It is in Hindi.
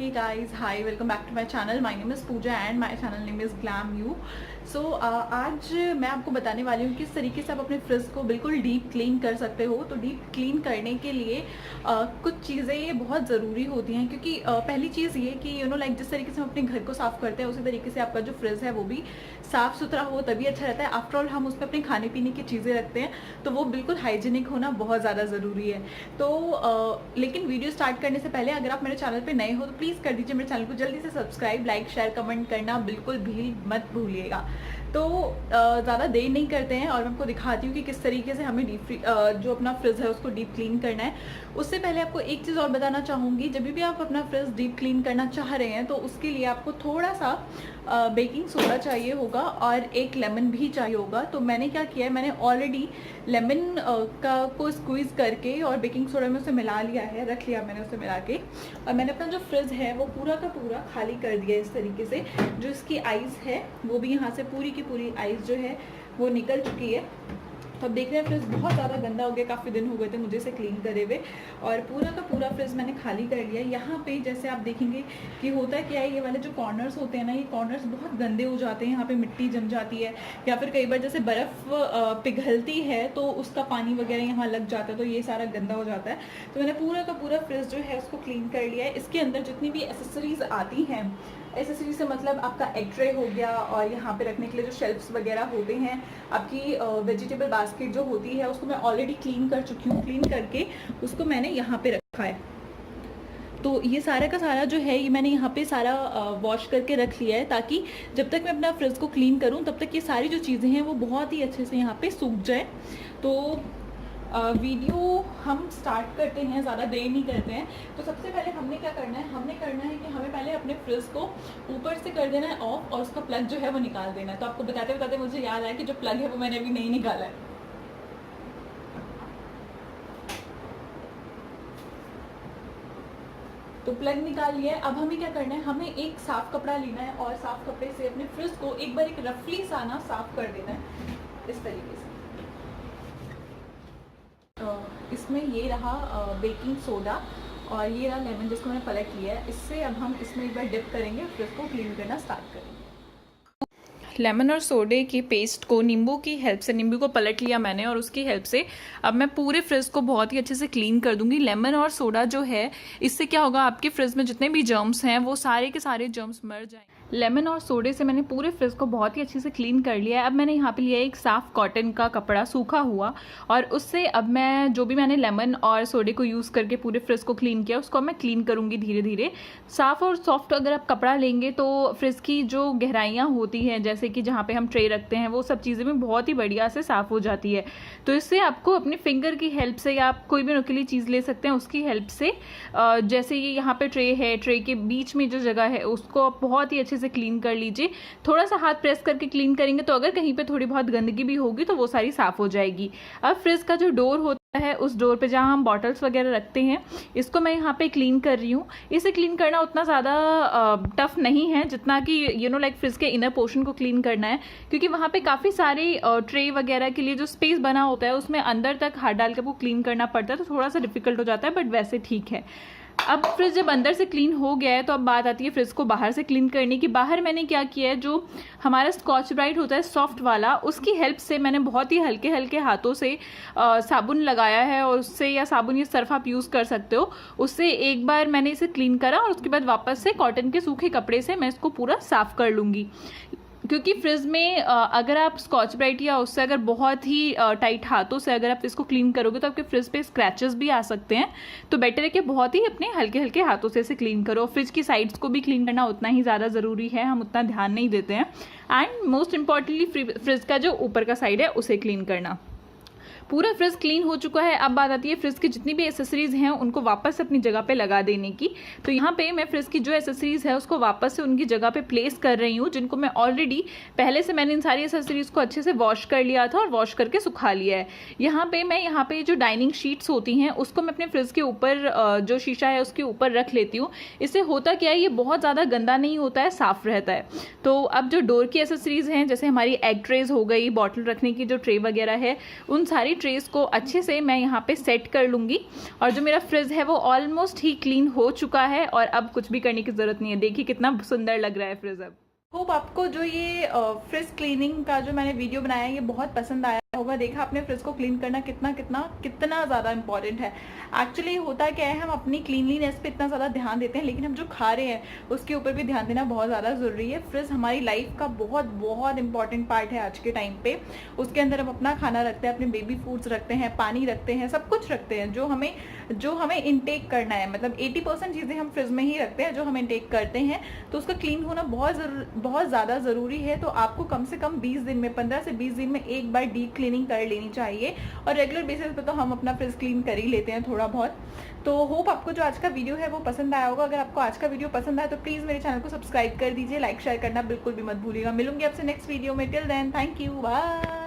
Hey guys, hi, welcome back to my channel. My name is Pooja and my channel name is Glam You. So आज मैं आपको बताने वाली हूँ किस तरीके से आप अपने फ्रिज को बिल्कुल डीप क्लीन कर सकते हो। तो डीप क्लीन करने के लिए कुछ चीज़ें ये बहुत ज़रूरी होती हैं, क्योंकि पहली चीज़ ये कि लाइक जिस तरीके से हम अपने घर को साफ़ करते हैं उसी तरीके से आपका जो फ्रिज है वो भी साफ़ सुथरा हो तभी अच्छा रहता है। आफ्टर ऑल हम उसमें अपने खाने पीने की चीज़ें रखते हैं तो वो बिल्कुल हाइजीनिक होना बहुत ज़्यादा ज़रूरी है। तो लेकिन वीडियो स्टार्ट करने से पहले अगर आप मेरे चैनल पे नए हो तो प्लीज़ कर दीजिए मेरे चैनल को जल्दी से सब्सक्राइब, लाइक, शेयर, कमेंट करना बिल्कुल भी मत भूलिएगा। तो ज़्यादा देर नहीं करते हैं और मैं आपको दिखाती हूँ कि किस तरीके से हमें जो अपना फ्रिज है उसको डीप क्लीन करना है। उससे पहले आपको एक चीज़ और बताना चाहूँगी, जब भी आप अपना फ्रिज डीप क्लीन करना चाह रहे हैं तो उसके लिए आपको थोड़ा सा बेकिंग सोडा चाहिए होगा और एक लेमन भी चाहिए होगा। तो मैंने क्या किया है, मैंने ऑलरेडी लेमन को स्क्वीज़ करके और बेकिंग सोडा में उसे मिला लिया है, रख लिया मैंने उसे मिला के, और मैंने अपना जो फ्रिज है वो पूरा का पूरा खाली कर दिया इस तरीके से। जो इसकी आइस है वो भी यहाँ से पूरी की पूरी आइस जो है वो निकल चुकी है। तो अब देख रहे हैं फ्रिज बहुत ज़्यादा गंदा हो गया, काफ़ी दिन हो गए थे मुझे इसे क्लीन करे हुए, और पूरा का पूरा फ्रिज मैंने खाली कर लिया। यहाँ पे जैसे आप देखेंगे कि होता है क्या है, ये वाले जो कॉर्नर्स होते हैं ना, ये कॉर्नर्स बहुत गंदे हो जाते हैं, यहाँ पे मिट्टी जम जाती है या फिर कई बार जैसे बर्फ़ पिघलती है तो उसका पानी वगैरह यहाँ लग जाता है, तो ये सारा गंदा हो जाता है। तो मैंने पूरा का पूरा फ्रिज जो है उसको क्लीन कर लिया है। इसके अंदर जितनी भी एसेसरीज आती हैं, एसेसरी से मतलब आपका एग ट्रे हो गया, और यहाँ पे रखने के लिए जो शेल्फ्स वगैरह होते हैं, आपकी वेजिटेबल बास्केट जो होती है उसको मैं ऑलरेडी क्लीन कर चुकी हूँ। क्लीन करके उसको मैंने यहाँ पे रखा है। तो ये सारा का सारा जो है ये मैंने यहाँ पे सारा वॉश करके रख लिया है, ताकि जब तक मैं अपना फ्रिज को क्लीन करूँ तब तक ये सारी जो चीज़ें हैं वो बहुत ही अच्छे से यहाँ पे सूख जाए। तो वीडियो हम स्टार्ट करते हैं, ज़्यादा देर नहीं करते हैं। तो सबसे पहले हमने क्या करना है, कि हमें पहले अपने फ्रिज को ऊपर से कर देना है ऑफ, और उसका प्लग जो है वो निकाल देना है। तो आपको बताते बताते मुझे याद आया कि जो प्लग है वो मैंने अभी नहीं निकाला है। तो प्लग निकाल लिया है। अब हमें क्या करना है, हमें एक साफ कपड़ा लेना है और साफ कपड़े से अपने फ्रिज को एक बार एक रफली सा ना साफ कर देना है इस तरीके से। इसमें ये रहा बेकिंग सोडा और ये रहा लेमन जिसको मैंने पलट लिया है। इससे अब हम इसमें एक बार डिप करेंगे, फ्रिज को क्लीन करना स्टार्ट करेंगे। लेमन और सोडे की पेस्ट को नींबू की हेल्प से, नींबू को पलट लिया मैंने और उसकी हेल्प से अब मैं पूरे फ्रिज को बहुत ही अच्छे से क्लीन कर दूंगी। लेमन और सोडा जो है, इससे क्या होगा, आपके फ्रिज में जितने भी जर्म्स हैं वो सारे के सारे जर्म्स मर जाएंगे। लेमन और सोडे से मैंने पूरे फ्रिज को बहुत ही अच्छे से क्लीन कर लिया है। अब मैंने यहाँ पे लिया एक साफ़ कॉटन का कपड़ा सूखा हुआ, और उससे अब मैं जो भी मैंने लेमन और सोडे को यूज़ करके पूरे फ्रिज को क्लीन किया उसको मैं क्लीन करूँगी धीरे धीरे। साफ़ और सॉफ्ट अगर आप कपड़ा लेंगे तो फ्रिज की जो गहराइयाँ होती हैं, जैसे कि जहाँ पे हम ट्रे रखते हैं, वो सब चीज़ें भी बहुत ही बढ़िया से साफ़ हो जाती है। तो इससे आपको अपने फिंगर की हेल्प से, या आप कोई भी नुकीली चीज़ ले सकते हैं उसकी हेल्प से, जैसे ये यहाँ पे ट्रे है, ट्रे के बीच में जो जगह है उसको आप बहुत ही अच्छे से क्लीन कर लीजिए। थोड़ा सा हाथ प्रेस करके क्लीन करेंगे तो अगर कहीं पे थोड़ी बहुत गंदगी भी होगी तो वो सारी साफ़ हो जाएगी। अब फ्रिज का जो डोर होता है, उस डोर पे जहाँ हम बॉटल्स वगैरह रखते हैं, इसको मैं यहाँ पे क्लीन कर रही हूँ। इसे क्लीन करना उतना ज़्यादा टफ नहीं है जितना कि लाइक फ्रिज के इनर पोर्शन को क्लीन करना है, क्योंकि वहाँ पे काफ़ी सारे ट्रे वगैरह के लिए जो स्पेस बना होता है उसमें अंदर तक हाथ डाल के वो क्लीन करना पड़ता है, तो थोड़ा सा डिफिकल्ट हो जाता है, बट वैसे ठीक है। अब फ्रिज जब अंदर से क्लीन हो गया है तो अब बात आती है फ्रिज को बाहर से क्लीन करने की। बाहर मैंने क्या किया है, जो हमारा स्कॉच ब्राइट होता है सॉफ्ट वाला, उसकी हेल्प से मैंने बहुत ही हल्के हल्के हाथों से साबुन लगाया है, और उससे, या साबुन या सर्फ आप यूज़ कर सकते हो, उससे एक बार मैंने इसे क्लीन करा और उसके बाद वापस से कॉटन के सूखे कपड़े से मैं इसको पूरा साफ़ कर लूँगी। क्योंकि फ्रिज में अगर आप स्कॉच ब्राइट या उससे अगर बहुत ही टाइट हाथों से अगर आप इसको क्लीन करोगे तो आपके फ्रिज पे स्क्रैचेस भी आ सकते हैं। तो बेटर है कि बहुत ही अपने हल्के हल्के हाथों से इसे क्लीन करो। फ्रिज की साइड्स को भी क्लीन करना उतना ही ज़्यादा ज़रूरी है, हम उतना ध्यान नहीं देते हैं। एंड मोस्ट इम्पॉर्टेंटली फ्रिज का जो ऊपर का साइड है उसे क्लीन करना। पूरा फ्रिज क्लीन हो चुका है। अब बात आती है फ्रिज की जितनी भी एसेसरीज हैं उनको वापस से अपनी जगह पे लगा देने की। तो यहाँ पे मैं फ्रिज की जो एसेसरीज है उसको वापस से उनकी जगह पे प्लेस कर रही हूँ, जिनको मैं ऑलरेडी पहले से मैंने इन सारी एसेसरीज को अच्छे से वॉश कर लिया था और वॉश करके सुखा लिया है। यहाँ पे जो डाइनिंग शीट्स होती हैं उसको मैं अपने फ्रिज के ऊपर, जो शीशा है उसके ऊपर रख लेती हूँ। इससे होता क्या है, ये बहुत ज़्यादा गंदा नहीं होता है, साफ़ रहता है। तो अब जो डोर की एसेसरीज हैं, जैसे हमारी एग ट्रेज हो गई, बॉटल रखने की जो ट्रे वगैरह है, उन सारी ट्रेस को अच्छे से मैं यहाँ पे सेट कर लूँगी। और जो मेरा फ्रिज है वो ऑलमोस्ट ही क्लीन हो चुका है और अब कुछ भी करने की ज़रूरत नहीं है। देखिए कितना सुंदर लग रहा है फ्रिज अब। होप आपको जो ये फ्रिज क्लीनिंग का जो मैंने वीडियो बनाया है ये बहुत पसंद आया होगा। देखा आपने फ्रिज को क्लीन करना कितना कितना कितना ज़्यादा इंपॉर्टेंट है। एक्चुअली होता क्या है, हम अपनी क्लीनलीनेस पे इतना ज़्यादा ध्यान देते हैं, लेकिन हम जो खा रहे हैं उसके ऊपर भी ध्यान देना बहुत ज़्यादा ज़रूरी है। फ्रिज हमारी लाइफ का बहुत बहुत इंपॉर्टेंट पार्ट है आज के टाइम पे। उसके अंदर हम अपना खाना रखते हैं, अपने बेबी फूड्स रखते हैं, पानी रखते हैं, सब कुछ रखते हैं जो हमें इनटेक करना है। मतलब 80% चीज़ें हम फ्रिज में ही रखते हैं जो हम इनटेक करते हैं, तो उसका क्लीन होना बहुत ज़्यादा ज़रूरी है। तो आपको कम से कम 20 दिन में 15 से 20 दिन में एक बार डीप क्लीनिंग कर लेनी चाहिए। और रेगुलर बेसिस पे तो हम अपना फ्रिज क्लीन कर ही लेते हैं थोड़ा बहुत। तो होप आपको जो आज का वीडियो है वो पसंद आया होगा। अगर आपको आज का वीडियो पसंद आया तो प्लीज़ मेरे चैनल को सब्सक्राइब कर दीजिए, लाइक शेयर करना बिल्कुल भी मत भूलिएगा। मिलूंगी आपसे नेक्स्ट वीडियो में। Till then thank you, bye.